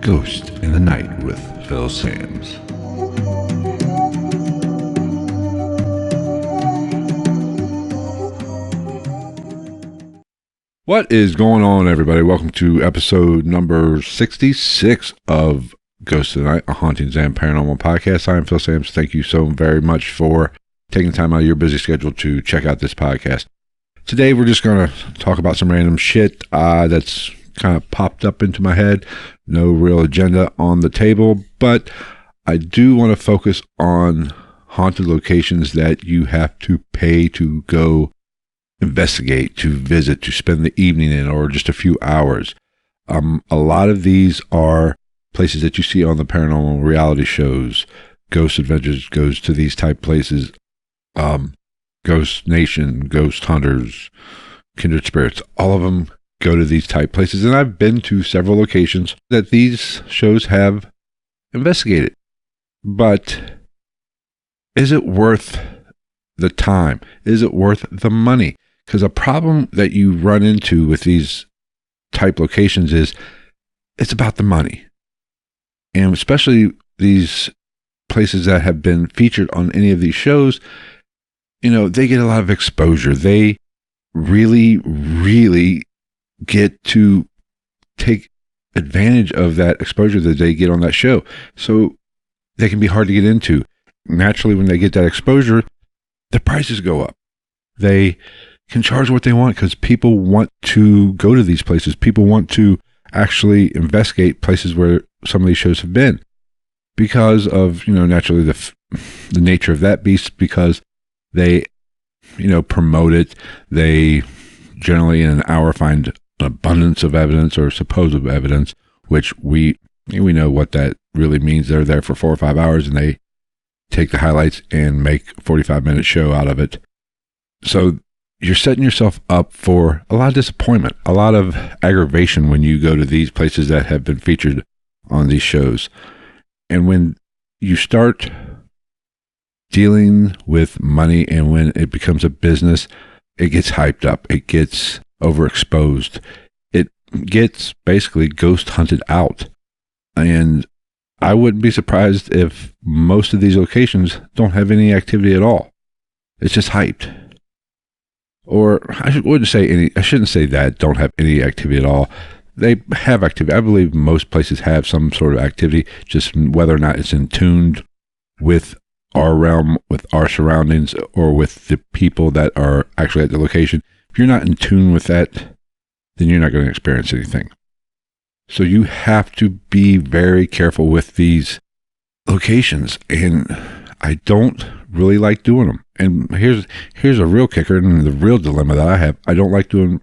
Ghost in the Night with Phil Sams. What is going on, everybody? Welcome to episode number 66 of Ghost in the Night, a Hauntings and Paranormal podcast. I'm Phil Sams. Thank you so very much for taking time out of your busy schedule to check out this podcast. Today, we're just going to talk about some random shit that's kind of popped up into my head. No real agenda on the table, but I do want to focus on haunted locations that you have to pay to go investigate, to visit, to spend the evening in, or just a few hours. A lot of these are places that you see on the paranormal reality shows. Ghost Adventures goes to these type places. Ghost Nation, Ghost Hunters, Kindred Spirits, all of them go to these type places. And I've been to several locations that these shows have investigated. But is it worth the time? Is it worth the money? Because a problem that you run into with these type locations is it's about the money. And especially these places that have been featured on any of these shows, you know, they get a lot of exposure. They really get to take advantage of that exposure that they get on that show. So they can be hard to get into. Naturally, when they get that exposure, the prices go up. They can charge what they want because people want to go to these places. People want to actually investigate places where some of these shows have been because of, you know, naturally the nature of that beast, because they, you know, promote it. They generally in an hour find an abundance of evidence or supposed evidence, which we know what that really means. They're there for 4 or 5 hours and they take the highlights and make a 45-minute show out of it. So you're setting yourself up for a lot of disappointment, a lot of aggravation when you go to these places that have been featured on these shows. And when you start dealing with money and when it becomes a business, it gets hyped up. It gets overexposed. It gets basically ghost hunted out. And I wouldn't be surprised if most of these locations don't have any activity at all. It's just hyped. Or I shouldn't say that don't have any activity at all. They have activity. I believe most places have some sort of activity, just whether or not it's in tune with our realm, with our surroundings, or with the people that are actually at the location. If you're not in tune with that, then you're not going to experience anything. So you have to be very careful with these locations, and I don't really like doing them. And here's a real kicker, and the real dilemma that I have. I don't like doing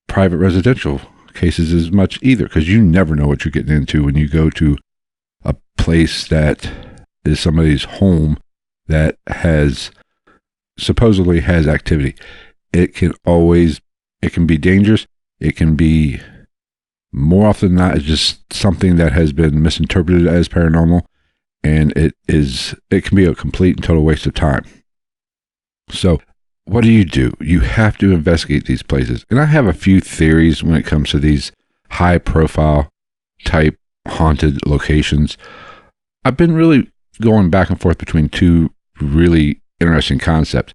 private residential cases as much either, because you never know what you're getting into when you go to a place that is somebody's home that supposedly has activity. It can be dangerous. It can be, more often than not, it's just something that has been misinterpreted as paranormal, and it can be a complete and total waste of time. So what do? You have to investigate these places. And I have a few theories when it comes to these high profile type haunted locations. I've been really going back and forth between two really interesting concepts.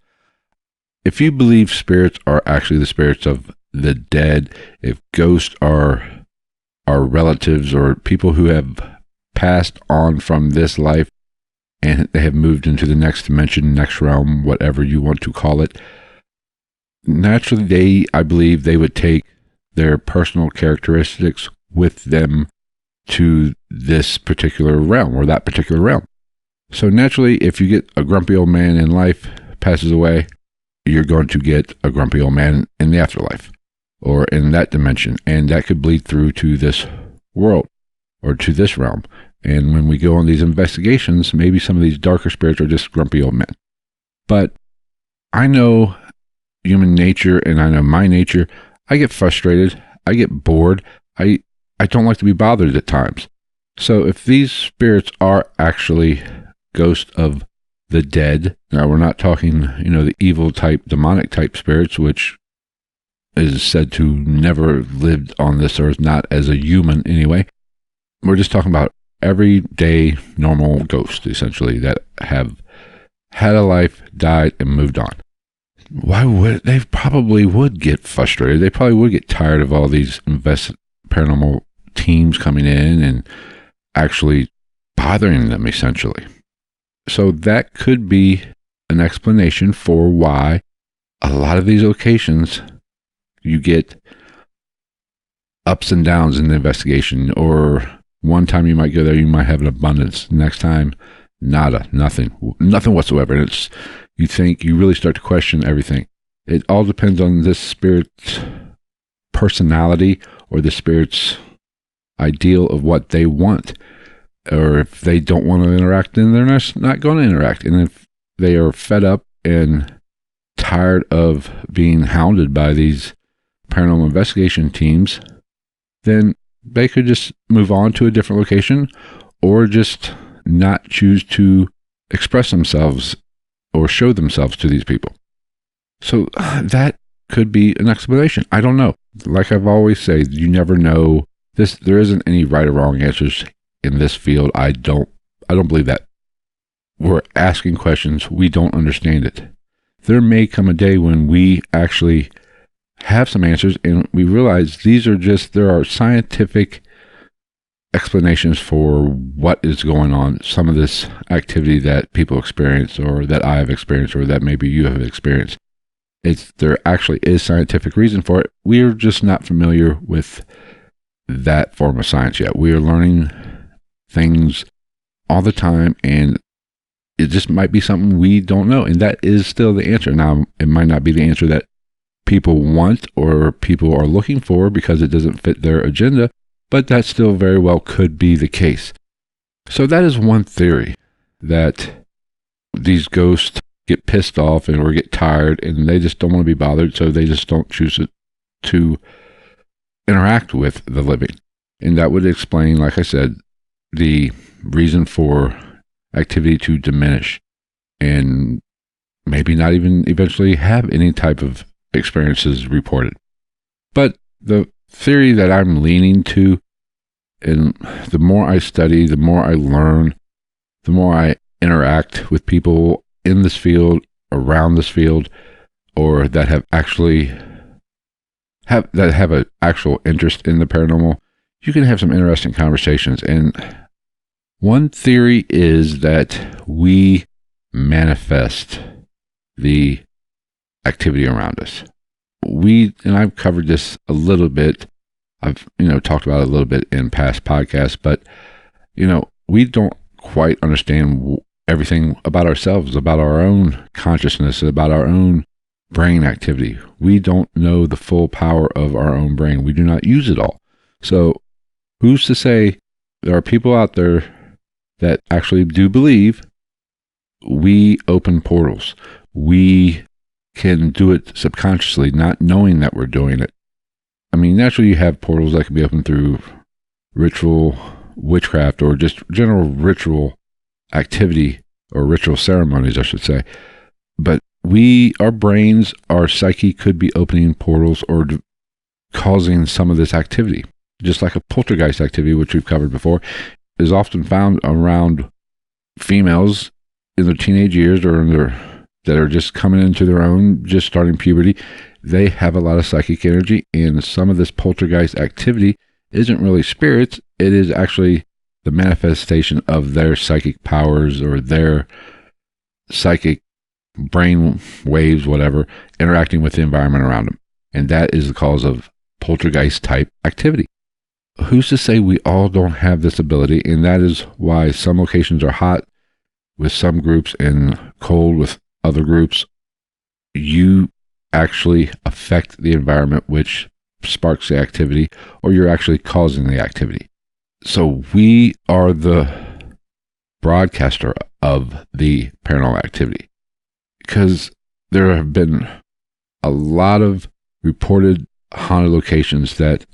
If you believe spirits are actually the spirits of the dead, if ghosts are relatives or people who have passed on from this life and they have moved into the next dimension, next realm, whatever you want to call it, naturally I believe they would take their personal characteristics with them to this particular realm or that particular realm. So naturally, if you get a grumpy old man in life passes away, you're going to get a grumpy old man in the afterlife or in that dimension. And that could bleed through to this world or to this realm. And when we go on these investigations, maybe some of these darker spirits are just grumpy old men. But I know human nature and I know my nature. I get frustrated. I get bored. I don't like to be bothered at times. So if these spirits are actually ghosts of the dead, now we're not talking, the evil type, demonic type spirits, which is said to never lived on this earth, not as a human anyway. we're just talking about everyday normal ghosts, essentially, that have had a life, died, and moved on. Why would they? Probably would get frustrated. They probably would get tired of all these paranormal teams coming in and actually bothering them, essentially. So that could be an explanation for why a lot of these locations, you get ups and downs in the investigation, or one time you might go there, you might have an abundance. Next time, nada, nothing whatsoever. And you really start to question everything. It all depends on this spirit's personality or the spirit's ideal of what they want. Or if they don't want to interact, then they're not going to interact. And if they are fed up and tired of being hounded by these paranormal investigation teams, then they could just move on to a different location, or just not choose to express themselves or show themselves to these people. So that could be an explanation. I don't know. Like I've always said, you never know. There isn't any right or wrong answers in this field. I don't believe that. We're asking questions. We don't understand it. There may come a day when we actually have some answers and we realize there are scientific explanations for what is going on. Some of this activity that people experience, or that I have experienced, or that maybe you have experienced. There actually is scientific reason for it. We're just not familiar with that form of science yet. We are learning things all the time, and it just might be something we don't know. And that is still the answer. Now, it might not be the answer that people want or people are looking for because it doesn't fit their agenda, but that still very well could be the case. So that is one theory, that these ghosts get pissed off or get tired and they just don't want to be bothered, so they just don't choose to interact with the living. And that would explain, like I said, the reason for activity to diminish and maybe not even eventually have any type of experiences reported. But the theory that I'm leaning to, and the more I study, the more I learn, the more I interact with people in this field, around this field, or that have an actual interest in the paranormal, you can have some interesting conversations. And one theory is that we manifest the activity around us. And I've covered this a little bit. I've, talked about it a little bit in past podcasts, but, we don't quite understand everything about ourselves, about our own consciousness, about our own brain activity. We don't know the full power of our own brain. We do not use it all. So who's to say there are people out there that actually do believe we open portals? We can do it subconsciously, not knowing that we're doing it. I mean, naturally you have portals that can be opened through ritual witchcraft, or just general ritual activity, or ritual ceremonies, I should say. But our brains, our psyche could be opening portals or causing some of this activity. Just like a poltergeist activity, which we've covered before, is often found around females in their teenage years, or that are just coming into their own, just starting puberty. They have a lot of psychic energy, and some of this poltergeist activity isn't really spirits. It is actually the manifestation of their psychic powers, or their psychic brain waves, whatever, interacting with the environment around them. And that is the cause of poltergeist type activity. Who's to say we all don't have this ability? And that is why some locations are hot with some groups and cold with other groups. You actually affect the environment, which sparks the activity, or you're actually causing the activity. So we are the broadcaster of the paranormal activity, because there have been a lot of reported haunted locations that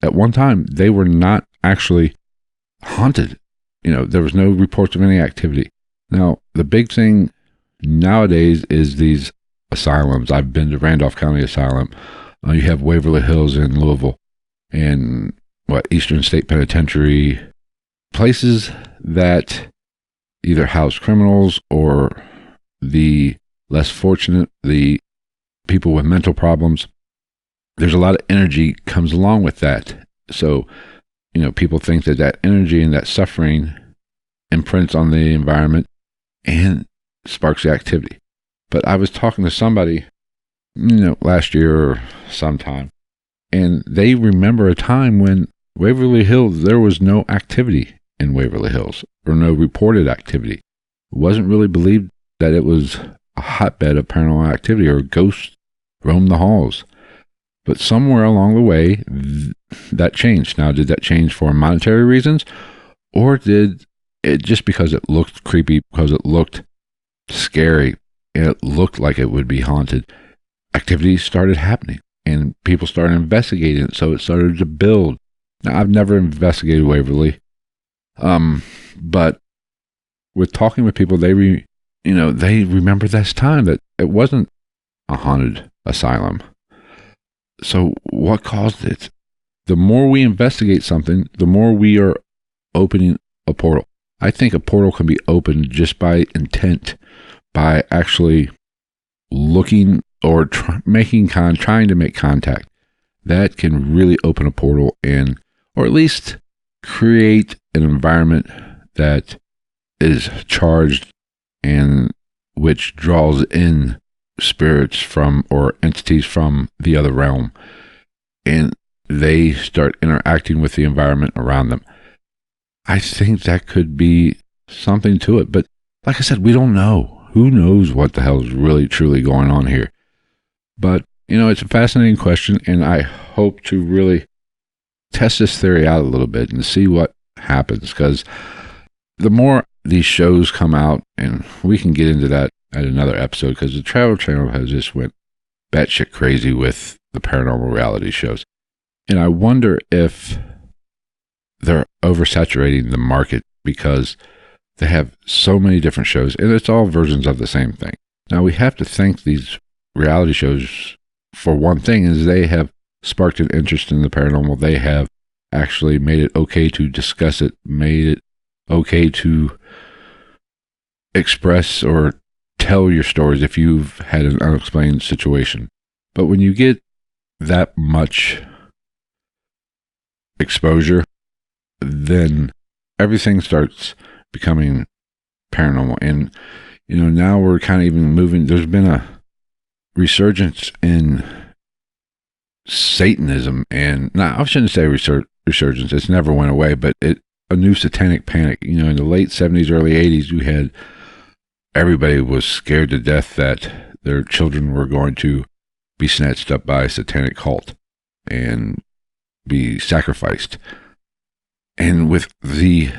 at one time they were not actually haunted. There was no reports of any activity. Now, the big thing nowadays is these asylums. I've been to Randolph County Asylum. You have Waverly Hills in Louisville, and Eastern State Penitentiary, places that either house criminals or the less fortunate, the people with mental problems, there's a lot of energy comes along with that. So, people think that that energy and that suffering imprints on the environment and sparks the activity. But I was talking to somebody, last year or sometime, and they remember a time when Waverly Hills, there was no activity in Waverly Hills, or no reported activity. It wasn't really believed that it was a hotbed of paranormal activity or ghosts roam the halls. But somewhere along the way, that changed. Now, did that change for monetary reasons? Or did it just because it looked creepy, because it looked scary, and it looked like it would be haunted? Activities started happening, and people started investigating it, so it started to build. Now, I've never investigated Waverly, but with talking with people, they remember this time that it wasn't a haunted asylum. So what caused it? The more we investigate something, the more we are opening a portal. I think a portal can be opened just by intent, by actually looking or trying to make contact. That can really open a portal or at least create an environment that is charged and which draws in spirits from or entities from the other realm, and they start interacting with the environment around them. I think that could be something to it, but like I said, we don't know. Who knows what the hell is really truly going on here? But it's a fascinating question, and I hope to really test this theory out a little bit and see what happens, because the more these shows come out, and we can get into that at another episode, because the Travel Channel has just went batshit crazy with the paranormal reality shows. And I wonder if they're oversaturating the market because they have so many different shows, and it's all versions of the same thing. Now, we have to thank these reality shows for one thing, is they have sparked an interest in the paranormal. They have actually made it okay to discuss it, made it okay to express or tell your stories if you've had an unexplained situation. But when you get that much exposure, then everything starts becoming paranormal. And, now we're kind of even moving. There's been a resurgence in Satanism, and I shouldn't say resurgence. It's never went away, but a new satanic panic. In the late 70s, early 80s, you had everybody was scared to death that their children were going to be snatched up by a satanic cult and be sacrificed. And with the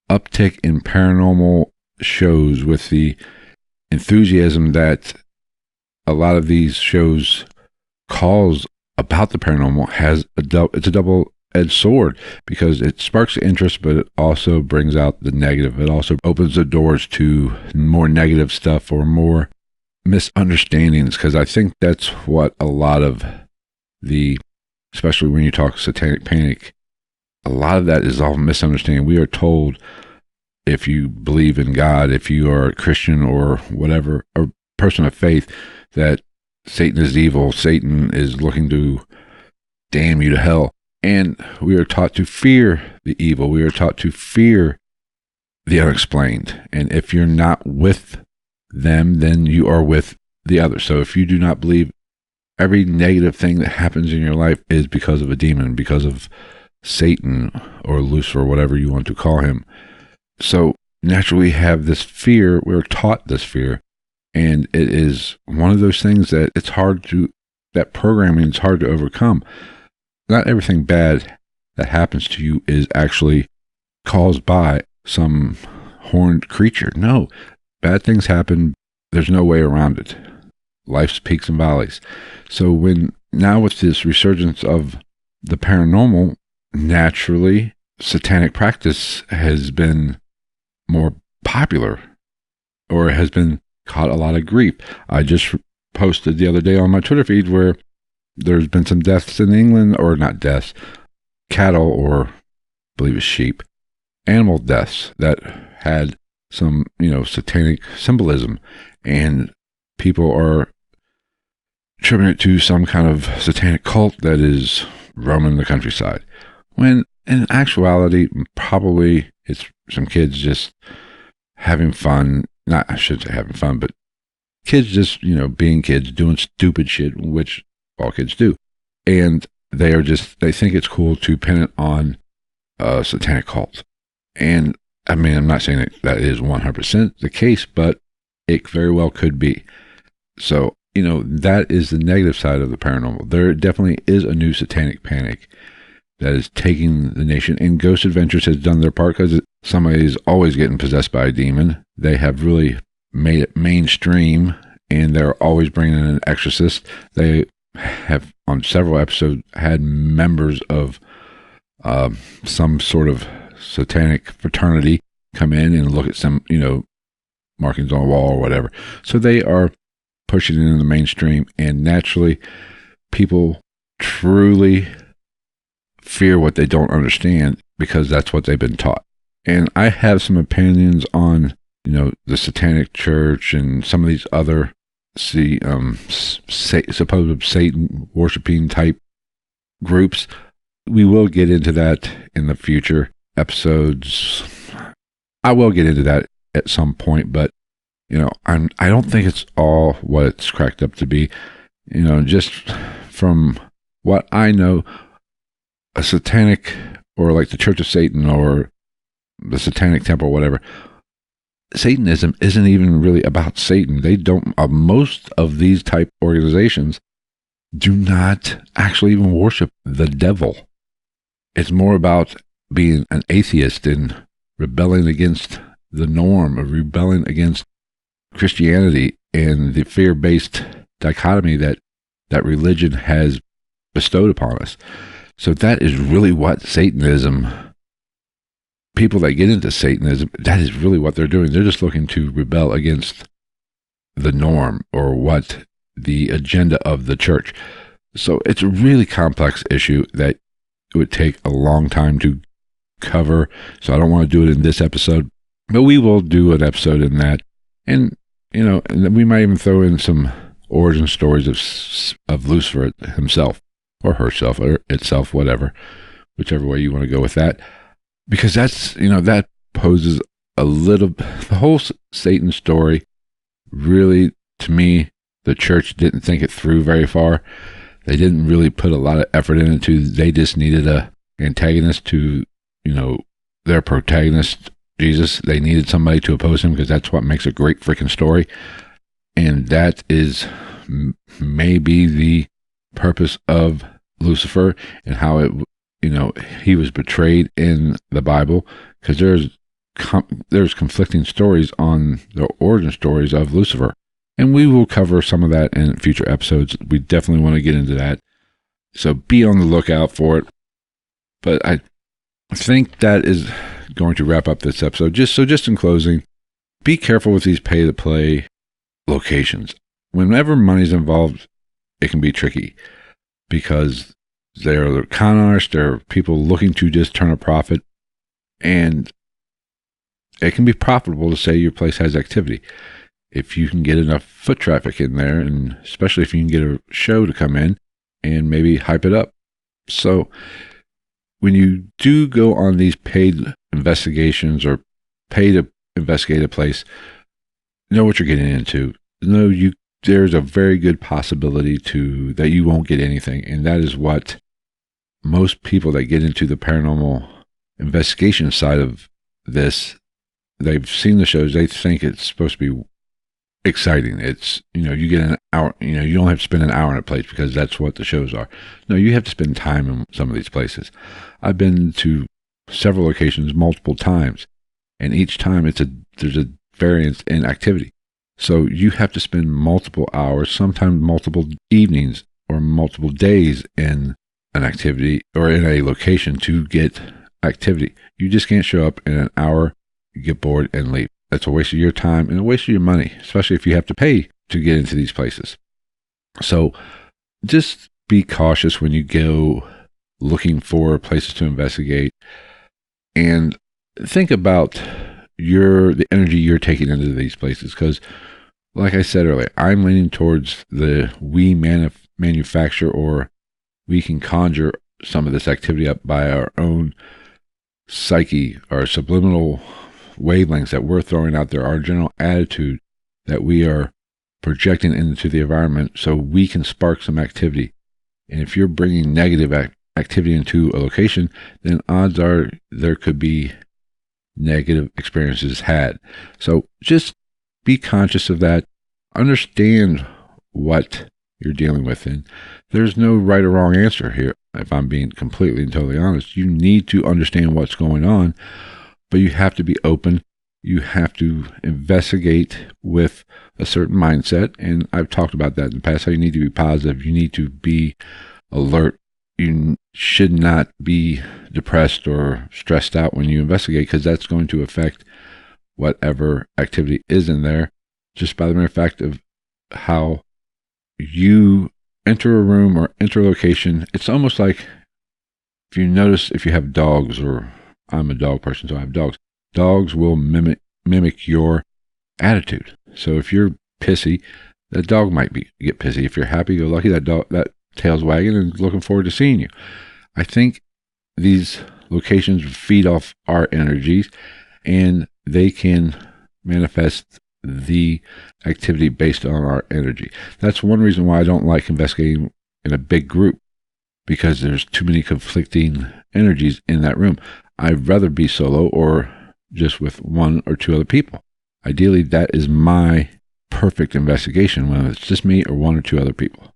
uptick in paranormal shows, with the enthusiasm that a lot of these shows cause about the paranormal, it's a double-edged sword, because it sparks the interest, but it also brings out the negative. It also opens the doors to more negative stuff or more misunderstandings, because I think that's what a lot of especially when you talk satanic panic, a lot of that is all misunderstanding. We are told, if you believe in God, if you are a Christian or whatever, a person of faith, that Satan is evil, Satan is looking to damn you to hell. And we are taught to fear the evil. We are taught to fear the unexplained. And if you're not with them, then you are with the other. So if you do not believe every negative thing that happens in your life is because of a demon, because of Satan or Lucifer, whatever you want to call him. So naturally we have this fear. We're taught this fear. And it is one of those things that that programming is hard to overcome. Not everything bad that happens to you is actually caused by some horned creature. No, bad things happen. There's no way around it. Life's peaks and valleys. So now with this resurgence of the paranormal, naturally, satanic practice has been more popular, or has been caught a lot of grief. I just posted the other day on my Twitter feed where there's been some deaths in England, or not deaths, cattle, or I believe it's sheep, animal deaths that had some, satanic symbolism, and people are attributing it to some kind of satanic cult that is roaming the countryside. When in actuality, probably it's some kids just having fun. Not, I shouldn't say having fun, but kids just, being kids, doing stupid shit, which all kids do. And they think it's cool to pin it on a satanic cult. And I mean, I'm not saying that is 100% the case, but it very well could be. So, that is the negative side of the paranormal. There definitely is a new satanic panic that is taking the nation, and Ghost Adventures has done their part because somebody's always getting possessed by a demon. They have really made it mainstream, and they're always bringing in an exorcist. They have, on several episodes, had members of some sort of satanic fraternity come in and look at some, markings on a wall or whatever. So they are pushing it in the mainstream, and naturally, people truly fear what they don't understand because that's what they've been taught. And I have some opinions on, the satanic church and some of these other supposed Satan worshiping type groups. We will get into that in the future episodes. I will get into that at some point, but I don't think it's all what it's cracked up to be. Just from what I know, a satanic, or like the Church of Satan or the Satanic Temple or whatever, Satanism isn't even really about Satan. They don't, most of these type organizations do not actually even worship the devil. It's more about being an atheist and rebelling against the norm, or rebelling against Christianity and the fear-based dichotomy that religion has bestowed upon us. So that is really what Satanism, people that get into Satanism, that is really what they're doing. They're just looking to rebel against the norm, or what the agenda of the church. So it's a really complex issue that it would take a long time to cover. So I don't want to do it in this episode, but we will do an episode in that. And, and we might even throw in some origin stories of Lucifer himself, or herself, or itself, whatever, whichever way you want to go with that. Because that's, that poses the whole Satan story, really, to me, the church didn't think it through very far. They didn't really put a lot of effort into it. They just needed a antagonist to, their protagonist, Jesus. They needed somebody to oppose him, because that's what makes a great freaking story. And that is maybe the purpose of Lucifer, and how it, he was betrayed in the Bible, because there's conflicting stories on the origin stories of Lucifer. And we will cover some of that in future episodes. We definitely want to get into that. So be on the lookout for it. But I think that is going to wrap up this episode. Just in closing, be careful with these pay-to-play locations. Whenever money's involved, it can be tricky, because they're con artists, they're people looking to just turn a profit, and it can be profitable to say your place has activity. If you can get enough foot traffic in there, and especially if you can get a show to come in and maybe hype it up. So when you do go on these paid investigations, or pay to investigate a place, know what you're getting into. There's a very good possibility that you won't get anything. And that is what most people that get into the paranormal investigation side of this, they've seen the shows, they think it's supposed to be exciting. It's, you get an hour, you don't have to spend an hour in a place because that's what the shows are. No, you have to spend time in some of these places. I've been to several locations multiple times, and each time there's a variance in activity. So you have to spend multiple hours, sometimes multiple evenings or multiple days in an activity or in a location to get activity. You just can't show up in an hour, get bored, and leave. That's a waste of your time and a waste of your money, especially if you have to pay to get into these places. So just be cautious when you go looking for places to investigate. And think about the energy you're taking into these places, because like I said earlier, I'm leaning towards the we manufacture, or we can conjure some of this activity up by our own psyche, our subliminal wavelengths that we're throwing out there, our general attitude that we are projecting into the environment, so we can spark some activity. And if you're bringing negative activity into a location, then odds are there could be negative experiences had. So just be conscious of that. Understand what you're dealing with. And there's no right or wrong answer here. If I'm being completely and totally honest, you need to understand what's going on, but you have to be open. You have to investigate with a certain mindset. And I've talked about that in the past, how you need to be positive. You need to be alert. You should not be depressed or stressed out when you investigate, because that's going to affect whatever activity is in there, just by the mere fact of how you enter a room or enter a location. It's almost like, if you notice, if you have dogs, or I'm a dog person, so I have dogs. Dogs will mimic your attitude. So if you're pissy, that dog might get pissy. If you're happy, go lucky, that tail's wagging and looking forward to seeing you. I think these locations feed off our energies, and they can manifest the activity based on our energy. That's one reason why I don't like investigating in a big group, because there's too many conflicting energies in that room. I'd rather be solo, or just with one or two other people. Ideally, that is my perfect investigation, when it's just me or one or two other people.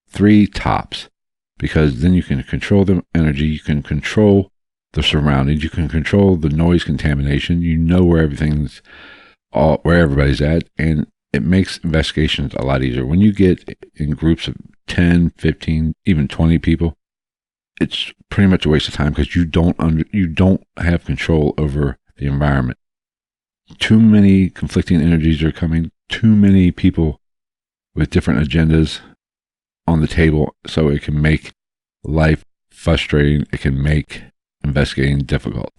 3 tops, because then you can control the energy, you can control the surroundings, you can control the noise contamination, you know where where everybody's at, and it makes investigations a lot easier. When you get in groups of 10, 15, even 20 people, it's pretty much a waste of time, because you don't have control over the environment. Too many conflicting energies are coming, too many people with different agendas on the table, so it can make life frustrating, it can make investigating difficult,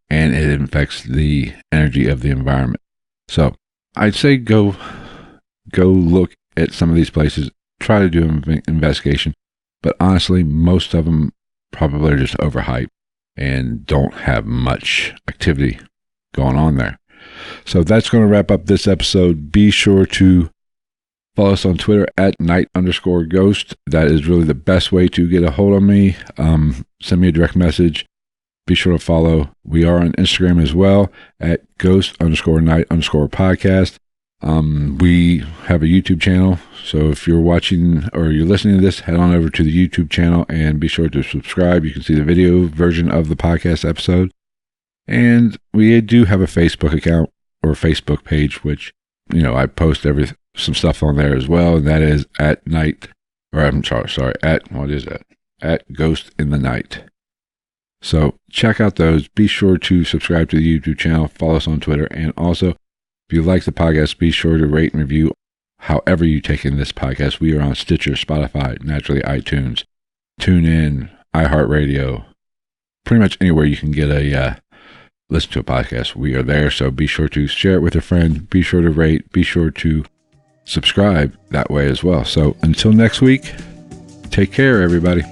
and it affects the energy of the environment. So I'd say go look at some of these places, try to do an investigation, but honestly, most of them probably are just overhyped and don't have much activity going on there. So that's going to wrap up this episode. Be sure to follow us on Twitter at @night_ghost. That is really the best way to get a hold of me. Send me a direct message. Be sure to follow. We are on Instagram as well at ghost_night_podcast. We have a YouTube channel. So if you're watching or you're listening to this, head on over to the YouTube channel and be sure to subscribe. You can see the video version of the podcast episode. And we do have a Facebook account or Facebook page, which, I post some stuff on there as well. And that is at Ghost in the Night. So check out those. Be sure to subscribe to the YouTube channel, follow us on Twitter, and also, if you like the podcast, be sure to rate and review however you take in this podcast. We are on Stitcher, Spotify, naturally iTunes, TuneIn, iHeartRadio, pretty much anywhere you can get listen to a podcast, we are there. So be sure to share it with a friend. Be sure to rate. Be sure to subscribe that way as well. So until next week, take care, everybody.